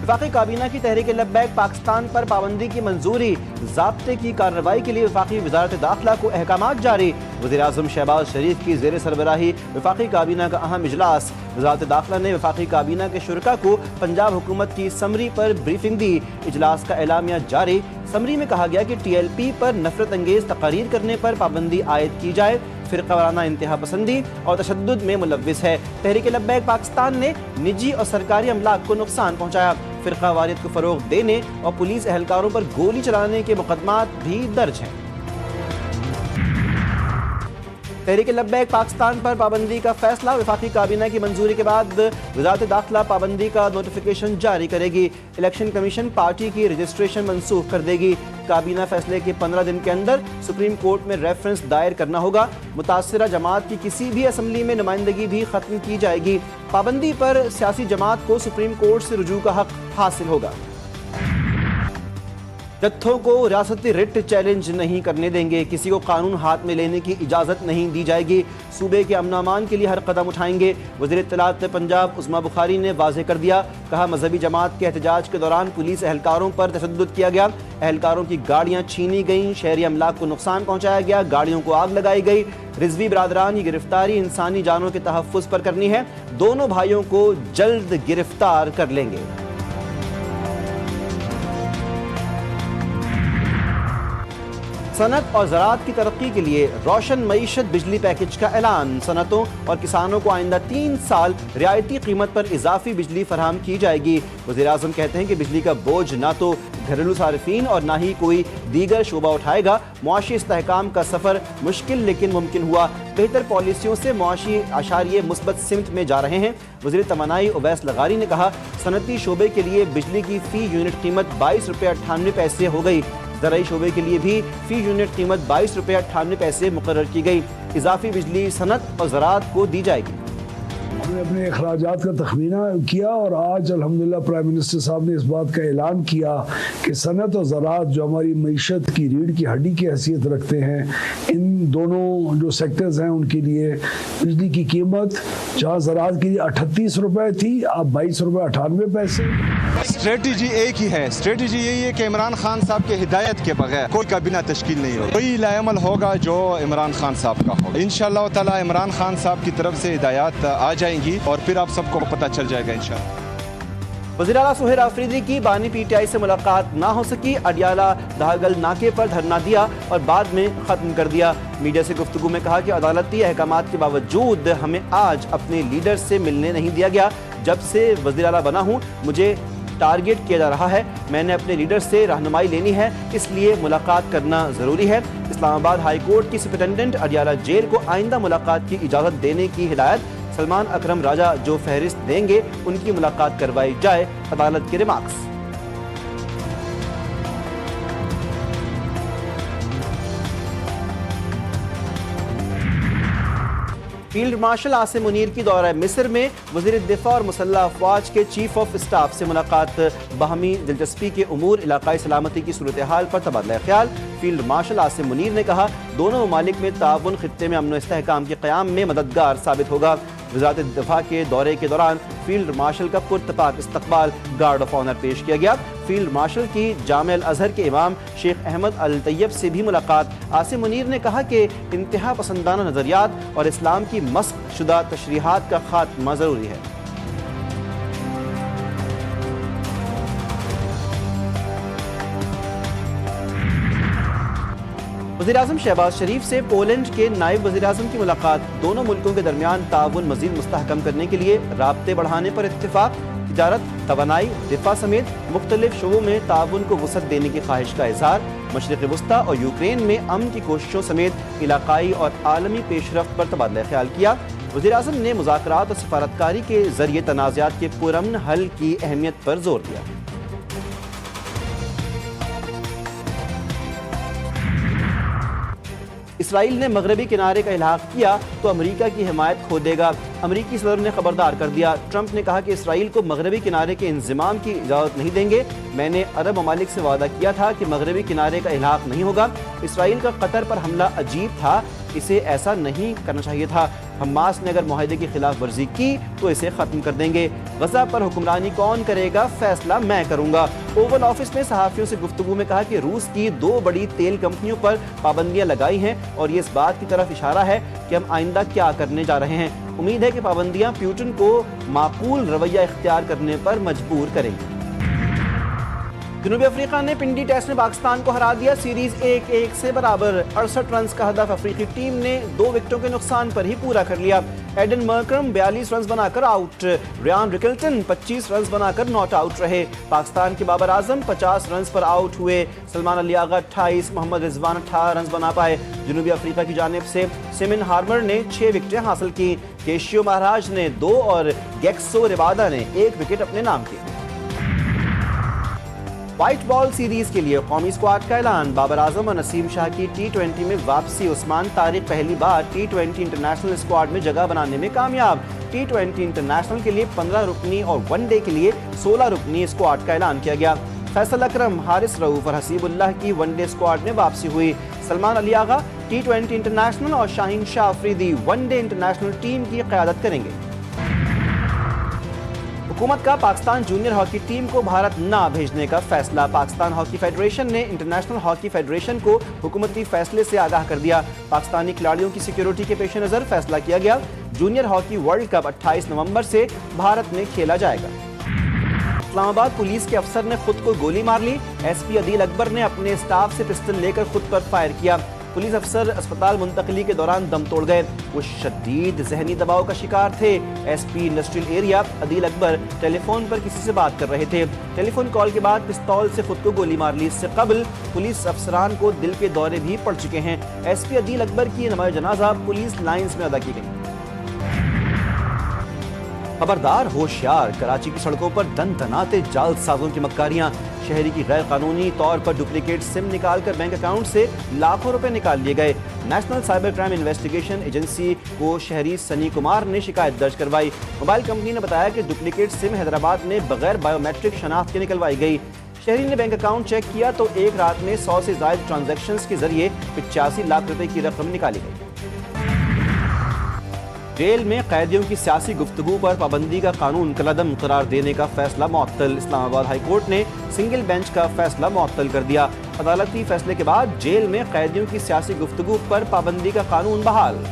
وفاقی کابینہ کی تحریک لبیک پاکستان پر پابندی کی منظوری، ضابطے کی کارروائی کے لیے وفاقی وزارت داخلہ کو احکامات جاری۔ وزیر اعظم شہباز شریف کی زیر سربراہی وفاقی کابینہ کا اہم اجلاس۔ وزارت داخلہ نے وفاقی کابینہ کے شرکاء کو پنجاب حکومت کی سمری پر بریفنگ دی۔ اجلاس کا اعلامیہ جاری۔ سمری میں کہا گیا کہ ٹی ایل پی پر نفرت انگیز تقاریر کرنے پر پابندی عائد کی جائے، فرقہ وارانہ انتہا پسندی اور تشدد میں ملوث ہے۔ تحریک لبیک پاکستان نے نجی اور سرکاری املاک کو نقصان پہنچایا، فرقہ واریت کو فروغ دینے اور پولیس اہلکاروں پر گولی چلانے کے مقدمات بھی درج ہیں۔ تحریک لبیک پاکستان پر پابندی کا فیصلہ، وفاقی کابینہ کی منظوری کے بعد وزارت داخلہ پابندی کا نوٹیفیکیشن جاری کرے گی۔ الیکشن کمیشن پارٹی کی رجسٹریشن منسوخ کر دے گی۔ کابینہ فیصلے کے 15 دن کے اندر سپریم کورٹ میں ریفرنس دائر کرنا ہوگا۔ متاثرہ جماعت کی کسی بھی اسمبلی میں نمائندگی بھی ختم کی جائے گی۔ پابندی پر سیاسی جماعت کو سپریم کورٹ سے رجوع کا حق حاصل ہوگا۔ جتھوں کو ریاستی رٹ چیلنج نہیں کرنے دیں گے، کسی کو قانون ہاتھ میں لینے کی اجازت نہیں دی جائے گی، صوبے کے امن و امان کے لیے ہر قدم اٹھائیں گے۔ وزیر اطلاعات پنجاب عظمیٰ بخاری نے واضح کر دیا، کہا مذہبی جماعت کے احتجاج کے دوران پولیس اہلکاروں پر تشدد کیا گیا، اہلکاروں کی گاڑیاں چھینی گئیں، شہری املاک کو نقصان پہنچایا گیا، گاڑیوں کو آگ لگائی گئی۔ رضوی برادران کی گرفتاری انسانی جانوں کے تحفظ پر کرنی ہے، دونوں بھائیوں کو جلد گرفتار کر لیں گے۔ صنعت اور زراعت کی ترقی کے لیے روشن معیشت بجلی پیکیج کا اعلان۔ صنعتوں اور کسانوں کو آئندہ 3 سال رعایتی قیمت پر اضافی بجلی فراہم کی جائے گی۔ وزیر اعظم کہتے ہیں کہ بجلی کا بوجھ نہ تو گھریلو صارفین اور نہ ہی کوئی دیگر شعبہ اٹھائے گا۔ معاشی استحکام کا سفر مشکل لیکن ممکن ہوا، بہتر پالیسیوں سے معاشی اشاریے مثبت سمت میں جا رہے ہیں۔ وزیر توانائی اویس لغاری نے کہا، صنعتی شعبے کے لیے بجلی کی فی یونٹ قیمت 22.98 روپے ہو گئی، زرعی شعبے کے لیے بھی فی یونٹ قیمت 22.98 روپے مقرر کی گئی۔ اضافی بجلی صنعت اور زراعت کو دی جائے گی۔ ہم نے اپنے اخراجات کا تخمینہ کیا اور آج الحمدللہ پرائم منسٹر صاحب نے اس بات کا اعلان کیا کہ صنعت اور زراعت جو ہماری معیشت کی ریڑھ کی ہڈی کی حیثیت رکھتے ہیں، ان دونوں جو سیکٹرز ہیں ان کے لیے بجلی کی قیمت جہاں زراعت کے لیے 38 روپے تھی، اب 22.98 روپے۔ اسٹریٹجی ایک ہی ہے، اسٹریٹجی یہی ہے کہ عمران خان صاحب کے ہدایت کے بغیر کوئی کابینہ تشکیل نہیں ہوگا، کوئی لا عمل ہوگا جو عمران خان صاحب کا ہوگا۔ انشاءاللہ تعالی عمران خان صاحب کی طرف سے ہدایات آ جائیں گی اور پھر آپ سب کو پتہ چل جائے گا انشاءاللہ۔ وزیر اعلیٰ سہیل آفریدی کی بانی پی ٹی آئی سے ملاقات نہ ہو سکی، اڈیالہ دہاگل ناکے پر دھرنا دیا اور بعد میں ختم کر دیا۔ میڈیا سے گفتگو میں کہا کہ عدالتی احکامات کے باوجود ہمیں آج اپنے لیڈر سے ملنے نہیں دیا گیا۔ جب سے وزیر اعلیٰ بنا ہوں مجھے ٹارگٹ کیا جا رہا ہے، میں نے اپنے لیڈر سے رہنمائی لینی ہے، اس لیے ملاقات کرنا ضروری ہے۔ اسلام آباد ہائی کورٹ کی سپرنٹینڈنٹ اڈیالہ جیل کو آئندہ ملاقات کی اجازت دینے کی ہدایت۔ سلمان اکرم راجہ جو فہرست دیں گے ان کی ملاقات کروائی جائے، عدالت کے remarks. Field marshal Asim Munir کی دورہ مصر میں وزیر دفاع اور مسلح افواج کے چیف آف اسٹاف سے ملاقات، باہمی دلچسپی کے امور، علاقائی سلامتی کی صورتحال پر تبادلہ خیال۔ فیلڈ مارشل عاصم منیر نے کہا، دونوں ممالک میں تعاون خطے میں امن و استحکام کے قیام میں مددگار ثابت ہوگا۔ وزارت دفاع کے دورے کے دوران فیلڈ مارشل کا پرتپاک استقبال، گارڈ آف آنر پیش کیا گیا۔ فیلڈ مارشل کی جامع الازہر کے امام شیخ احمد الطیب سے بھی ملاقات۔ عاصم منیر نے کہا کہ انتہا پسندانہ نظریات اور اسلام کی مسخ شدہ تشریحات کا خاتمہ ضروری ہے۔ وزیر اعظم شہباز شریف سے پولینڈ کے نائب وزیر اعظم کی ملاقات، دونوں ملکوں کے درمیان تعاون مزید مستحکم کرنے کے لیے رابطے بڑھانے پر اتفاق، تجارت، توانائی، دفاع سمیت مختلف شعبوں میں تعاون کو وسعت دینے کی خواہش کا اظہار، مشرق وسطیٰ اور یوکرین میں امن کی کوششوں سمیت علاقائی اور عالمی پیش رفت پر تبادلہ خیال کیا۔ وزیر اعظم نے مذاکرات اور سفارتکاری کے ذریعے تنازعات کے پرامن حل کی اہمیت پر زور دیا۔ اسرائیل نے مغربی کنارے کا الحاق کیا تو امریکہ کی حمایت کھو دے گا، امریکی صدر نے خبردار کر دیا۔ ٹرمپ نے کہا کہ اسرائیل کو مغربی کنارے کے انضمام کی اجازت نہیں دیں گے، میں نے عرب ممالک سے وعدہ کیا تھا کہ مغربی کنارے کا الحاق نہیں ہوگا۔ اسرائیل کا قطر پر حملہ عجیب تھا، اسے ایسا نہیں کرنا چاہیے تھا، حماس نے اگر معاہدے کی خلاف ورزی کی تو اسے ختم کر دیں گے۔ غزہ پر حکمرانی کون کرے گا، فیصلہ میں کروں گا۔ اوول آفس نے صحافیوں سے گفتگو میں کہا کہ روس کی 2 بڑی تیل کمپنیوں پر پابندیاں لگائی ہیں اور یہ اس بات کی طرف اشارہ ہے کہ ہم آئندہ کیا کرنے جا رہے ہیں۔ امید ہے کہ پابندیاں پیوٹن کو معقول رویہ اختیار کرنے پر مجبور کریں گی۔ جنوبی افریقہ نے پنڈی ٹیسٹ میں پاکستان کو ہرا دیا، سیریز 1-1 سے برابر۔ 68 رنز کا ہدف افریقی ٹیم نے 2 وکٹوں کے نقصان پر ہی پورا کر لیا۔ ایڈن مرکرم 42 رنز بنا کر آؤٹ، ریان رکلٹن 25 رنز بنا کر ناٹ آؤٹ رہے۔ پاکستان کے بابر اعظم 50 رنز پر آؤٹ ہوئے، سلمان علی آغا 28، محمد رضوان 18 رنز بنا پائے۔ جنوبی افریقہ کی جانب سے سیمن ہارمر نے 6 وکٹیں حاصل کی، کیشیو مہاراج نے 2 اور گیکسو ربادہ نے 1 وکٹ اپنے نام کی۔ وائٹ بال سیریز کے لیے قومی اسکواڈ کا اعلان، بابر اعظم اور نسیم شاہ کی T20 میں واپسی، عثمان طارق پہلی بار T20 انٹرنیشنل اسکواڈ میں جگہ بنانے میں کامیاب۔ T20 انٹرنیشنل کے لیے 15 رکنی اور ون ڈے کے لیے 16 رکنی اسکواڈ کا اعلان کیا گیا۔ فیصل اکرم، حارث رؤوف اور حسیب اللہ کی ون ڈے اسکواڈ میں واپسی ہوئی۔ سلمان علی آغا T20 انٹرنیشنل اور Shaheen Shah Afridi one day international team کی قیادت کریں گے۔ حکومت کا پاکستان جونیئر ہاکی ٹیم کو بھارت نہ بھیجنے کا فیصلہ، پاکستان ہاکی فیڈریشن نے انٹرنیشنل ہاکی فیڈریشن کو حکومتی فیصلے سے آگاہ کر دیا۔ پاکستانی کھلاڑیوں کی سیکیورٹی کے پیش نظر فیصلہ کیا گیا، جونیئر ہاکی ورلڈ کپ 28 نومبر سے بھارت میں کھیلا جائے گا۔ اسلام آباد پولیس کے افسر نے خود کو گولی مار لی، ایس پی عدیل اکبر نے اپنے اسٹاف سے پسٹل لے کر خود پر فائر کیا۔ پولیس افسر اسپتال منتقلی کے دوران دم توڑ گئے، وہ شدید ذہنی دباؤ کا شکار تھے۔ ایس پی انڈسٹریل ایریا عدیل اکبر ٹیلی فون پر کسی سے بات کر رہے تھے، ٹیلی فون کال کے بعد پستول سے خود کو گولی مار لی۔ اس سے قبل پولیس افسران کو دل کے دورے بھی پڑ چکے ہیں۔ ایس پی عدیل اکبر کی نماز جنازہ پولیس لائنز میں ادا کی گئی۔ خبردار، ہوشیار، کراچی کی سڑکوں پر دن دناتے جعل سازوں کی مکاریاں، شہری کی غیر قانونی طور پر ڈپلیکیٹ سم نکال کر بینک اکاؤنٹ سے لاکھوں روپے نکال لیے گئے۔ National cyber crime investigation agency کو شہری سنی کمار نے شکایت درج کروائی۔ موبائل کمپنی نے بتایا کہ ڈپلیکیٹ سم حیدرآباد میں بغیر بایو میٹرک شناخت کے نکلوائی گئی۔ شہری نے بینک اکاؤنٹ چیک کیا تو ایک رات میں 100 سے زائد ٹرانزیکشنز کے ذریعے 85 لاکھ روپے کی رقم نکالی گئی۔ جیل میں قیدیوں کی سیاسی گفتگو پر پابندی کا قانون کالعدم قرار دینے کا فیصلہ معطل، اسلام آباد ہائی کورٹ نے سنگل بینچ کا فیصلہ معطل کر دیا۔ عدالتی فیصلے کے بعد جیل میں قیدیوں کی سیاسی گفتگو پر پابندی کا قانون بحال۔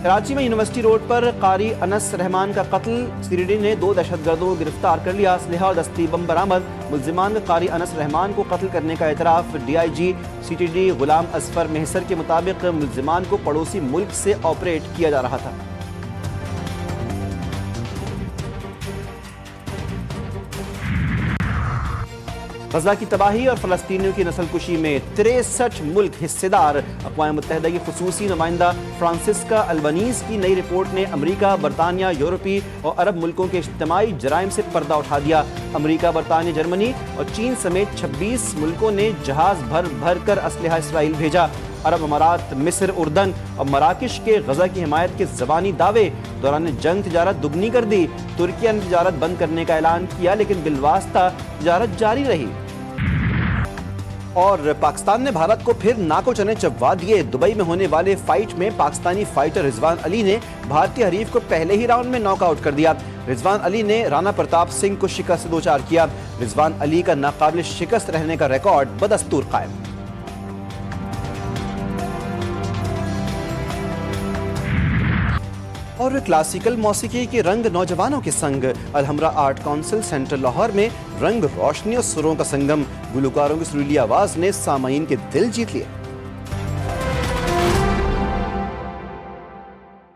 کراچی میں یونیورسٹی روڈ پر قاری انس رحمان کا قتل، سی ڈی ڈی نے 2 دہشت گردوں کو گرفتار کر لیا، اسلحہ اور دستی بم برآمد۔ ملزمان میں قاری انس رحمان کو قتل کرنے کا اعتراف، D I G C T D Ghulam Azfar محسر کے مطابق ملزمان کو پڑوسی ملک سے آپریٹ کیا جا رہا تھا۔ غزہ کی تباہی اور فلسطینیوں کی نسل کشی میں 63 ملک حصے دار، اقوام متحدہ کی خصوصی نمائندہ فرانسسکا البنیز کی نئی رپورٹ نے امریکہ، برطانیہ، یورپی اور عرب ملکوں کے اجتماعی جرائم سے پردہ اٹھا دیا۔ امریکہ، برطانیہ، جرمنی اور چین سمیت 26 ملکوں نے جہاز بھر بھر کر اسلحہ اسرائیل بھیجا۔ عرب امارات، مصر، اردن اور مراکش کے غزہ کی حمایت کے زبانی دعوے، دوران جنگ تجارت دگنی کر دی۔ ترکیہ نے تجارت بند کرنے کا اعلان کیا لیکن بالواسطہ تجارت جاری رہی۔ اور پاکستان نے بھارت کو پھر ناکو چنے چبوا دیے، دبئی میں ہونے والے فائٹ میں پاکستانی فائٹر رضوان علی نے بھارتی حریف کو پہلے ہی راؤنڈ میں ناک آؤٹ کر دیا۔ رضوان علی نے رانا پرتاپ سنگھ کو شکست دوچار کیا۔ رضوان علی کا ناقابل شکست رہنے کا ریکارڈ بدستور قائم۔ اور کلاسیکل موسیقی کے رنگ نوجوانوں کے سنگ، Alhamra art council centre Lahore میں رنگ، روشنی اور سروں کا سنگم، گلوکاروں کی سریلی آواز نے سامعین کے دل جیت لیے۔